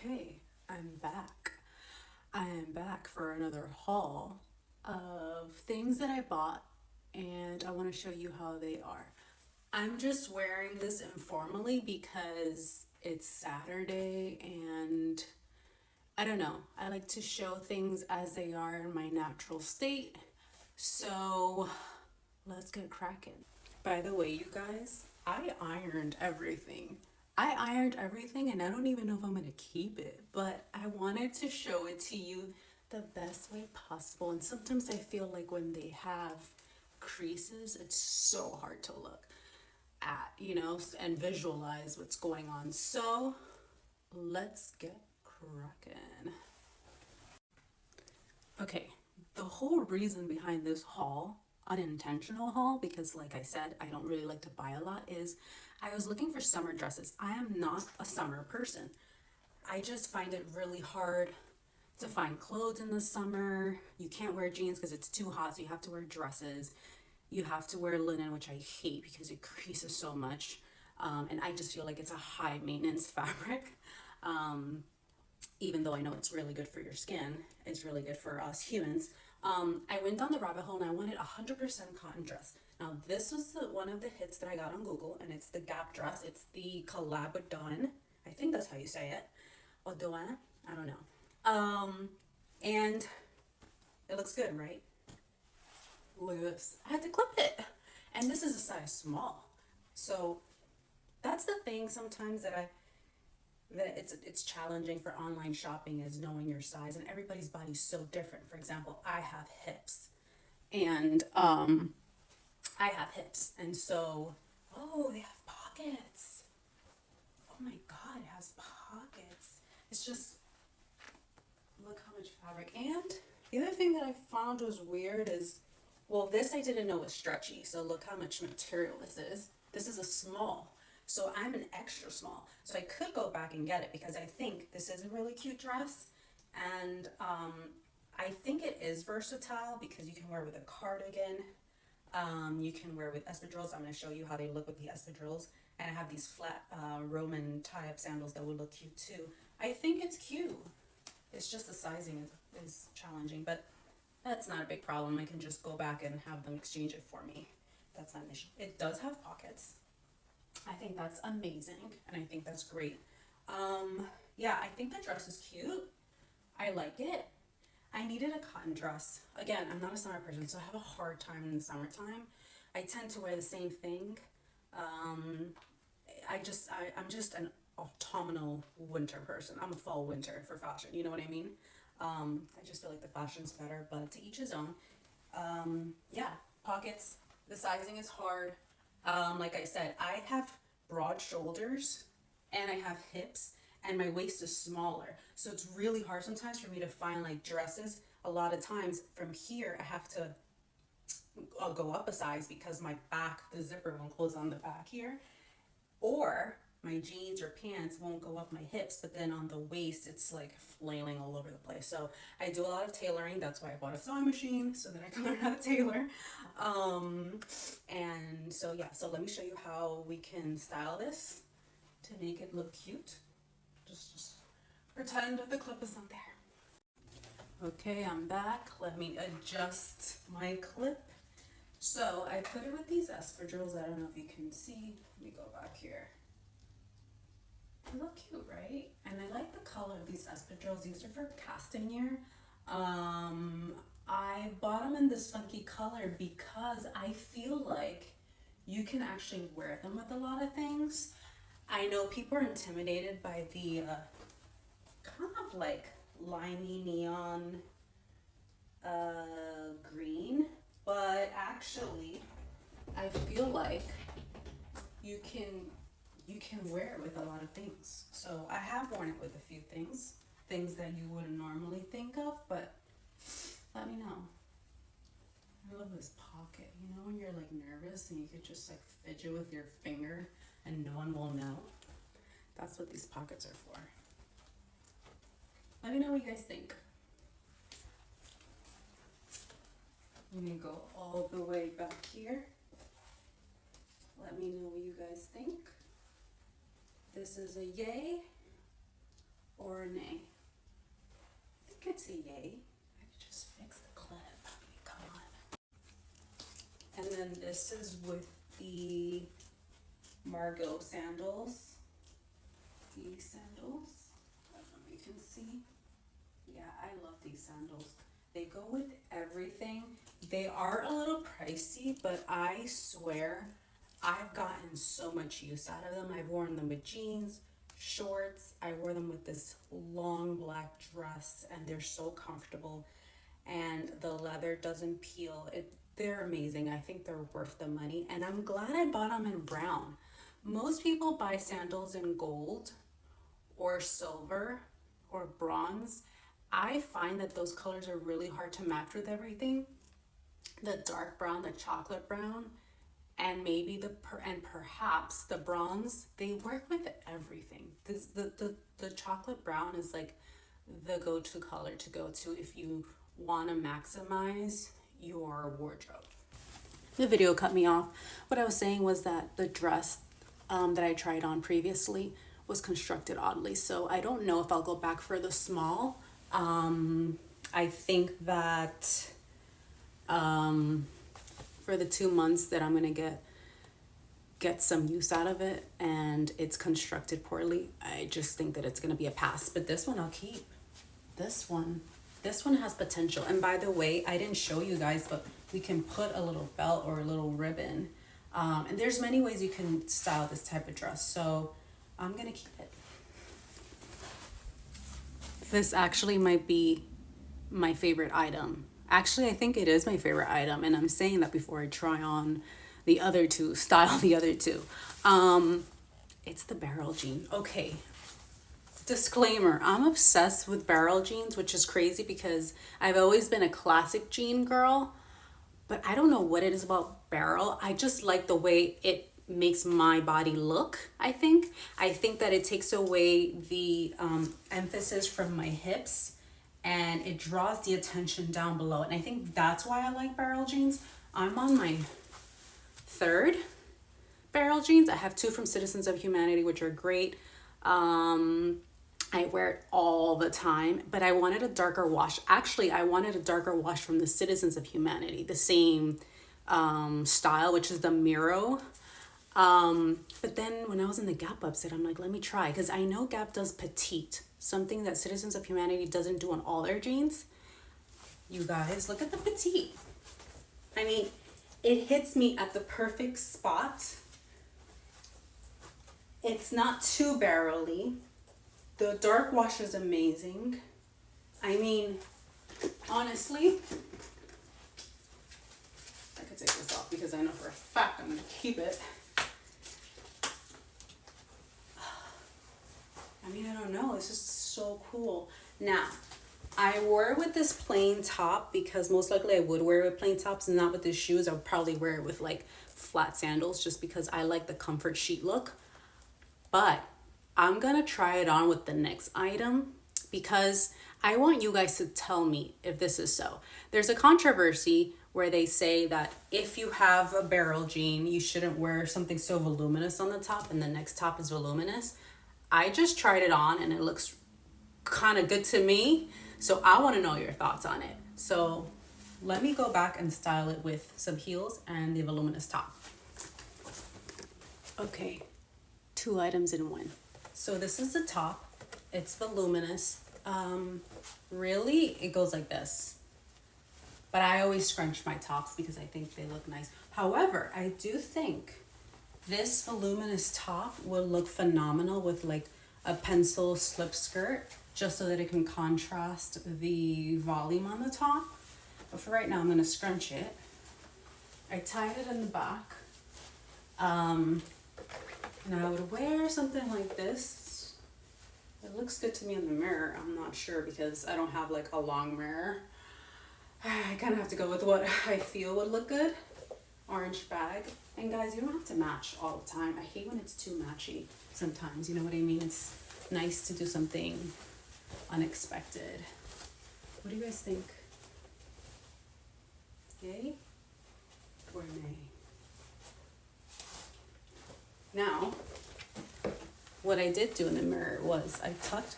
Okay, I'm back. I am back for another haul of things that I bought, and I want to show you how they are. I'm just wearing this informally because it's Saturday and I don't know. I like to show things as they are in my natural state. So let's get cracking. By the way, you guys, I ironed everything. I ironed everything and I don't even know if I'm going to keep it, but I wanted to show it to you the best way possible. And sometimes I feel like when they have creases, it's so hard to look at, and visualize what's going on. So let's get cracking. Okay, the whole reason behind this haul, unintentional haul, because like I said, I don't really like to buy a lot, is I was looking for summer dresses. I am not a summer person. I just find it really hard to find clothes in the summer. You can't wear jeans because it's too hot, so you have to wear dresses. You have to wear linen, which I hate because it creases so much. And I just feel like it's a high maintenance fabric. Even though I know it's really good for your skin, it's really good for us humans. I went down the rabbit hole and I wanted a 100% cotton dress. Now, this was one of the hits that I got on Google, and it's the Gap dress. It's the collab with Dawn. I think that's how you say it. Or Dawn. I don't know. And it looks good, right? Look at this. I had to clip it. And this is a size small. So that's the thing sometimes that it's challenging for online shopping, is knowing your size, and everybody's body's so different. For example, I have hips, and and so they have pockets. Oh my god, it has pockets. It's just, look how much fabric. And the other thing that I found was weird is, well, this I didn't know was stretchy. So look how much material this is. This is a small. So I'm an extra small. So I could go back and get it because I think this is a really cute dress. And I think it is versatile because you can wear with a cardigan. You can wear with espadrilles. I'm going to show you how they look with the espadrilles. And I have these flat Roman tie-up sandals that would look cute too. I think it's cute. It's just the sizing is challenging, but that's not a big problem. I can just go back and have them exchange it for me. That's not an issue. It does have pockets. I think that's amazing, and I think that's great. Yeah, I think the dress is cute. I like it. I needed a cotton dress. Again, I'm not a summer person, so I have a hard time in the summertime. I tend to wear the same thing. Um, I'm just an autumnal winter person. I'm a fall winter for fashion. You know what I mean? I just feel like the fashion's better, but to each his own. Yeah, pockets. The sizing is hard. Like I said, I have broad shoulders and I have hips and my waist is smaller. So it's really hard sometimes for me to find like dresses. A lot of times from here, I have to go up a size because my back, the zipper won't close on the back here. Or my jeans or pants won't go up my hips, but then on the waist, it's like flailing all over the place. So I do a lot of tailoring. That's why I bought a sewing machine so that I can learn how to tailor. And so, yeah, so let me show you how we can style this to make it look cute. Just pretend the clip is not there. Okay, I'm back. Let me adjust my clip. So I put it with these espadrilles. I don't know if you can see. Let me go back here. They look cute, right? And I like the color of these espadrilles. These are for Castanier. I bought them in this funky color because I feel like you can actually wear them with a lot of things. I know people are intimidated by the kind of like limey neon green, but actually I feel like you can wear it with a lot of things. So I have worn it with a few things that you wouldn't normally think of, but let me know. I love this pocket. You know when you're like nervous and you could just like fidget with your finger and no one will know? That's what these pockets are for. Let me know what you guys think. Let me go all the way back here. Let me know what you guys think. This is a yay or nay? I think it's a yay. I could just fix the clip. Come on. And then this is with the Margot sandals. These sandals. I don't know if you can see. Yeah, I love these sandals. They go with everything. They are a little pricey, but I swear I've gotten so much use out of them. I've worn them with jeans, shorts. I wore them with this long black dress, and they're so comfortable. And the leather doesn't peel. They're amazing. I think they're worth the money. And I'm glad I bought them in brown. Most people buy sandals in gold or silver or bronze. I find that those colors are really hard to match with everything. The dark brown, the chocolate brown, and maybe perhaps the bronze, they work with everything. The chocolate brown is like the go-to color to go to if you want to maximize your wardrobe. The video cut me off. What I was saying was that the dress that I tried on previously was constructed oddly, so I don't know if I'll go back for the small. I think that for the 2 months that I'm gonna get some use out of it, and it's constructed poorly, I just think that it's gonna be a pass. But this one I'll keep. This one has potential. And by the way, I didn't show you guys, but we can put a little belt or a little ribbon. And there's many ways you can style this type of dress, so I'm gonna keep it. This actually might be my favorite item. Actually, I think it is my favorite item, and I'm saying that before I try on the other two, style the other two. It's the barrel jean. Okay, disclaimer, I'm obsessed with barrel jeans, which is crazy because I've always been a classic jean girl, but I don't know what it is about barrel. I just like the way it makes my body look. I think that it takes away the emphasis from my hips, and it draws the attention down below, and I think that's why I like barrel jeans. I'm on my 3rd barrel jeans. I have 2 from Citizens of Humanity, which are great. I wear it all the time, but I wanted a darker wash. Actually, I wanted a darker wash from the Citizens of Humanity, the same style, which is the Miro. But then when I was in the Gap website, I'm like, let me try, because I know Gap does petite, something that Citizens of Humanity doesn't do on all their jeans. You guys, look at the petite. I mean, it hits me at the perfect spot. It's not too barrel-y. The dark wash is amazing. I mean, honestly, I could take this off because I know for a fact I'm gonna keep it. I mean, I don't know, it's just so cool. Now, I wore it with this plain top because most likely I would wear it with plain tops and not with the shoes. I would probably wear it with like flat sandals just because I like the comfort chic look. But I'm gonna try it on with the next item because I want you guys to tell me if this is so. There's a controversy where they say that if you have a barrel jean, you shouldn't wear something so voluminous on the top and the next top is voluminous. I just tried it on and it looks kind of good to me. So I want to know your thoughts on it. So let me go back and style it with some heels and the voluminous top. Okay, 2 items in one. So this is the top. It's voluminous. Really, it goes like this. But I always scrunch my tops because I think they look nice. However, I do think this voluminous top will look phenomenal with like a pencil slip skirt, just so that it can contrast the volume on the top. But for right now, I'm gonna scrunch it. I tied it in the back. And I would wear something like this. It looks good to me in the mirror. I'm not sure because I don't have like a long mirror. I kind of have to go with what I feel would look good. Orange bag. And guys, you don't have to match all the time. I hate when it's too matchy sometimes. You know what I mean? It's nice to do something unexpected. What do you guys think? Yay or nay? Now, what I did do in the mirror was I tucked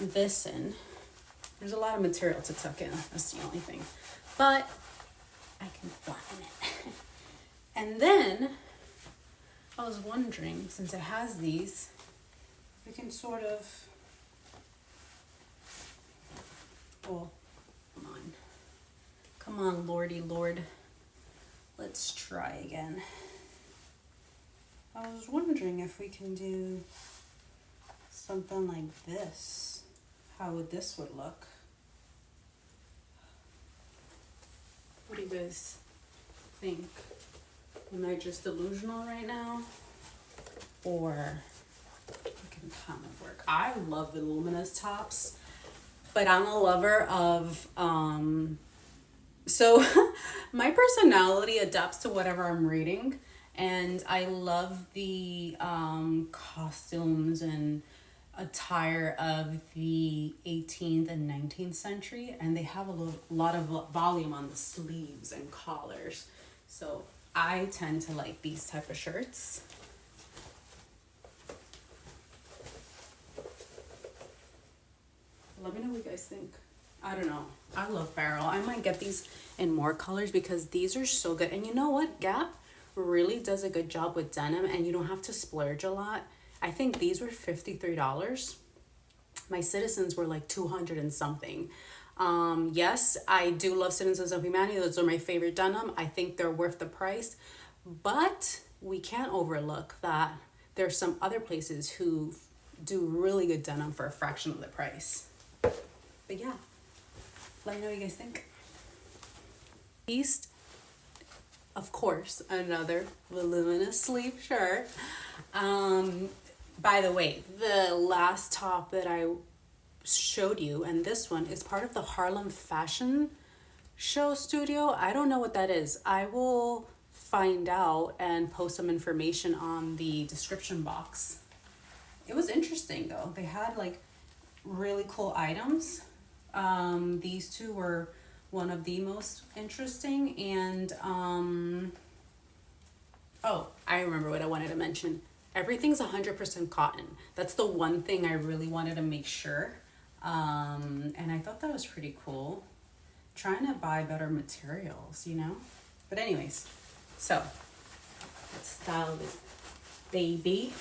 this in. There's a lot of material to tuck in, that's the only thing. But I can flatten it. And then I was wondering, since it has these, we can sort of, well, come on, Lordy Lord. Let's try again. I was wondering if we can do something like this. How would this look? What do you guys think? Am I just delusional right now? Or it can kind of work. I love voluminous tops, but I'm a lover of, so my personality adapts to whatever I'm reading. And I love the costumes and attire of the 18th and 19th century, and they have a lot of volume on the sleeves and collars. So I tend to like these type of shirts. Let me know what you guys think. I don't know. I love Barrel. I might get these in more colors because these are so good. And you know what? Gap really does a good job with denim, and you don't have to splurge a lot. I think these were $53. My Citizens were like 200 and something. Yes, I do love Citizens of Humanity. Those are my favorite denim. I think they're worth the price. But we can't overlook that there's some other places who do really good denim for a fraction of the price. But yeah, let me know what you guys think. East, of course, another voluminous sleeve shirt. By the way, the last top that I showed you and this one is part of the Harlem Fashion Show Studio. I don't know what that is. I will find out and post some information on the description box. It was interesting though. They had like really cool items. These two were one of the most interesting, and oh, I remember what I wanted to mention. Everything's 100% cotton. That's the one thing I really wanted to make sure. And I thought that was pretty cool. Trying to buy better materials, you know? But anyways, so let's style this baby.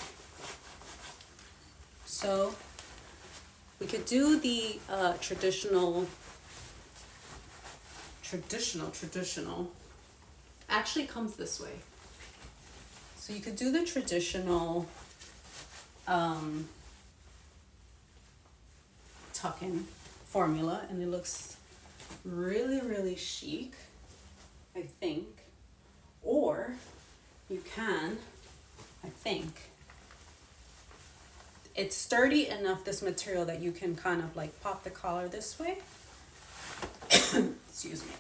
So we could do the traditional. Actually comes this way. So you could do the traditional tuck-in formula, and it looks really, really chic, I think. Or you can, I think, it's sturdy enough, this material, that you can kind of like pop the collar this way. Excuse me.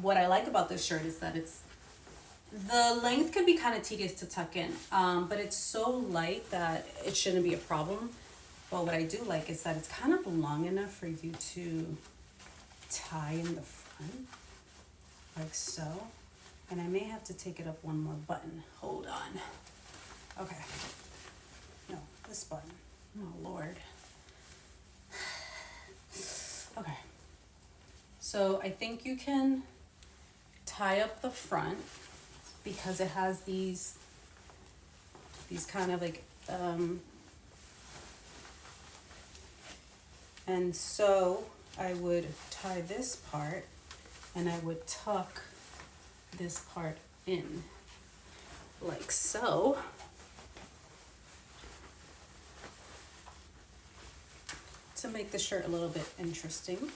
What I like about this shirt is that the length can be kind of tedious to tuck in, but it's so light that it shouldn't be a problem. But what I do like is that it's kind of long enough for you to tie in the front, like so. And I may have to take it up one more button. Hold on. Okay. No, this button. Oh, Lord. Okay. So I think you can tie up the front because it has these kind of like, and so I would tie this part and I would tuck this part in like so. To make the shirt a little bit interesting.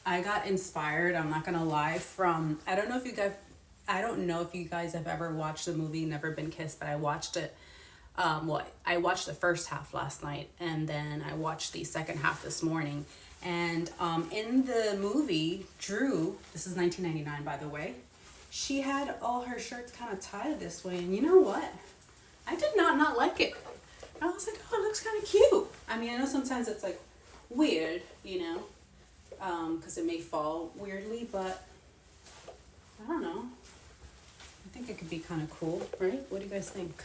I got inspired, I'm not gonna lie, from, I don't know if you guys have ever watched the movie Never Been Kissed, but I watched it, I watched the first half last night, and then I watched the second half this morning. And in the movie, Drew, this is 1999 by the way, she had all her shirts kind of tied this way, and you know what? I did not like it. I was like, oh, it looks kind of cute. I mean, I know sometimes it's like weird, you know, because it may fall weirdly, but I don't know. I think it could be kind of cool, right? What do you guys think?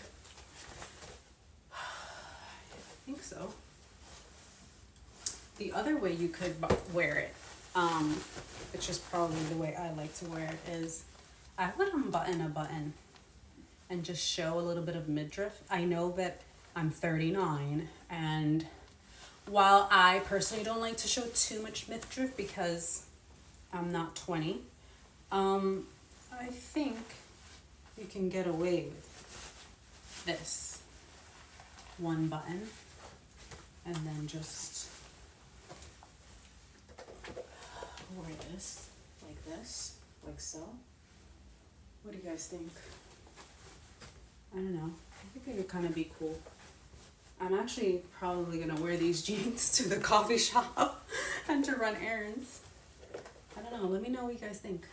think so. The other way you could wear it, which is probably the way I like to wear it, is I would unbutton a button and just show a little bit of midriff. I know that I'm 39, and while I personally don't like to show too much midriff because I'm not 20, I think you can get away with this one button and then just wear this, like so. What do you guys think? I don't know. I think it could kind of be cool. I'm actually probably gonna wear these jeans to the coffee shop and to run errands. I don't know. Let me know what you guys think.